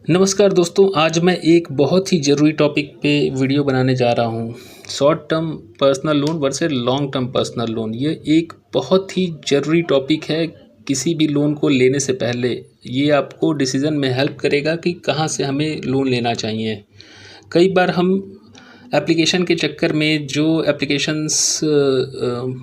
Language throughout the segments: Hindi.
नमस्कार दोस्तों, आज मैं एक बहुत ही ज़रूरी टॉपिक पे वीडियो बनाने जा रहा हूँ। Short term personal loan versus long term personal loan. ये एक बहुत ही ज़रूरी टॉपिक है। किसी भी लोन को लेने से पहले ये आपको डिसीज़न में हेल्प करेगा कि कहाँ से हमें लोन लेना चाहिए। कई बार हम एप्लीकेशन के चक्कर में जो applications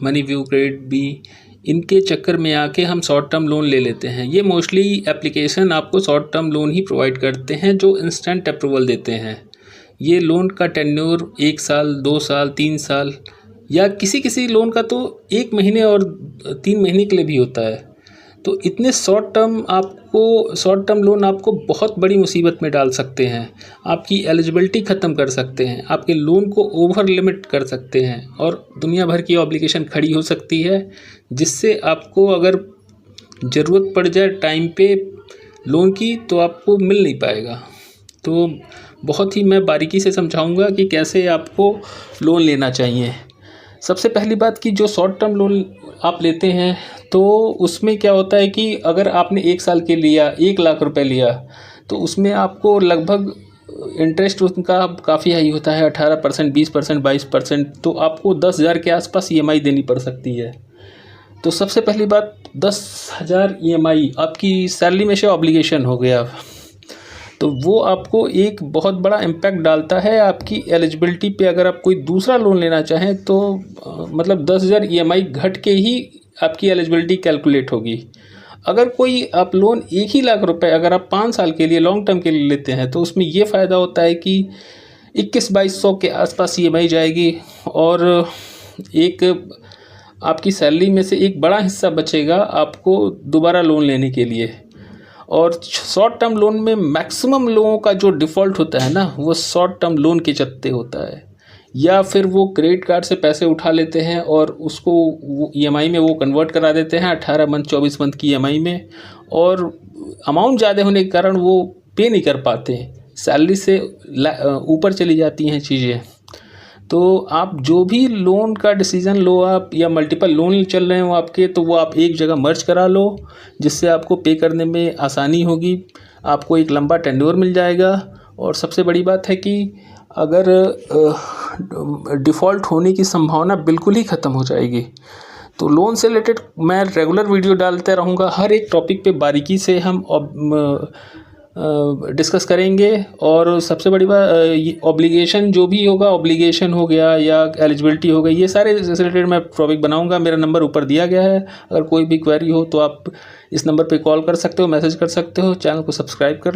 Money View, KreditBee, इनके चक्कर में आके हम शॉर्ट टर्म लोन ले लेते हैं। ये मोस्टली एप्लीकेशन आपको शॉर्ट टर्म लोन ही प्रोवाइड करते हैं जो इंस्टेंट अप्रूवल देते हैं। ये लोन का टेन्योर 1 साल, 2 साल, 3 साल या किसी लोन का तो 1 महीने और 3 महीने के लिए भी होता है। तो इतने शॉर्ट टर्म लोन आपको बहुत बड़ी मुसीबत में डाल सकते हैं। आपकी एलिजिबिलिटी ख़त्म कर सकते हैं, आपके लोन को ओवर लिमिट कर सकते हैं और दुनिया भर की ऑब्लिगेशन खड़ी हो सकती है, जिससे आपको अगर ज़रूरत पड़ जाए टाइम पे लोन की तो आपको मिल नहीं पाएगा। तो बहुत ही मैं बारीकी से समझाऊंगा कि कैसे आपको लोन लेना चाहिए। सबसे पहली बात कि जो शॉर्ट टर्म लोन आप लेते हैं तो उसमें क्या होता है कि अगर आपने 1 साल के लिया, 1 लाख रुपए लिया, तो उसमें आपको लगभग इंटरेस्ट उनका काफ़ी हाई होता है, 18%, 20%, 22%। तो आपको 10,000 के आसपास EMI देनी पड़ सकती है। तो सबसे पहली बात, 10,000 EMI आपकी सैलरी में से ऑब्लिगेशन हो गया, तो वो आपको एक बहुत बड़ा इम्पैक्ट डालता है आपकी एलिजिबिलिटी पे। अगर आप कोई दूसरा लोन लेना चाहें तो मतलब 10,000 EMI घट के ही आपकी एलिजिबिलिटी कैलकुलेट होगी। अगर कोई आप लोन 1 ही लाख रुपए अगर आप 5 साल के लिए लॉन्ग टर्म के लिए लेते हैं तो उसमें ये फ़ायदा होता है कि 21-2200 के आसपास EMI जाएगी और एक आपकी सैलरी में से एक बड़ा हिस्सा बचेगा आपको दोबारा लोन लेने के लिए। और शॉर्ट टर्म लोन में मैक्सिमम लोगों का जो डिफ़ॉल्ट होता है ना, वो शॉर्ट टर्म लोन के चलते होता है, या फिर वो क्रेडिट कार्ड से पैसे उठा लेते हैं और उसको वो EMI में वो कन्वर्ट करा देते हैं 18 मंथ 24 मंथ की EMI में, और अमाउंट ज़्यादा होने के कारण वो पे नहीं कर पाते, सैलरी से ऊपर चली जाती हैं चीज़ें। तो आप जो भी लोन का डिसीज़न लो आप, या मल्टीपल लोन चल रहे हो आपके, तो वो आप एक जगह मर्ज करा लो, जिससे आपको पे करने में आसानी होगी, आपको एक लंबा टेन्योर मिल जाएगा। और सबसे बड़ी बात है कि अगर डिफ़ॉल्ट होने की संभावना बिल्कुल ही ख़त्म हो जाएगी। तो लोन से रिलेटेड मैं रेगुलर वीडियो डालते रहूँगा, हर एक टॉपिक पे बारीकी से हम डिस्कस करेंगे। और सबसे बड़ी बात, ऑब्लिगेशन जो भी होगा, ऑब्लिगेशन हो गया या एलिजिबिलिटी हो गई, ये सारे रिलेटेड मैं टॉपिक बनाऊंगा। मेरा नंबर ऊपर दिया गया है, अगर कोई भी क्वेरी हो तो आप इस नंबर पे कॉल कर सकते हो, मैसेज कर सकते हो। चैनल को सब्सक्राइब कर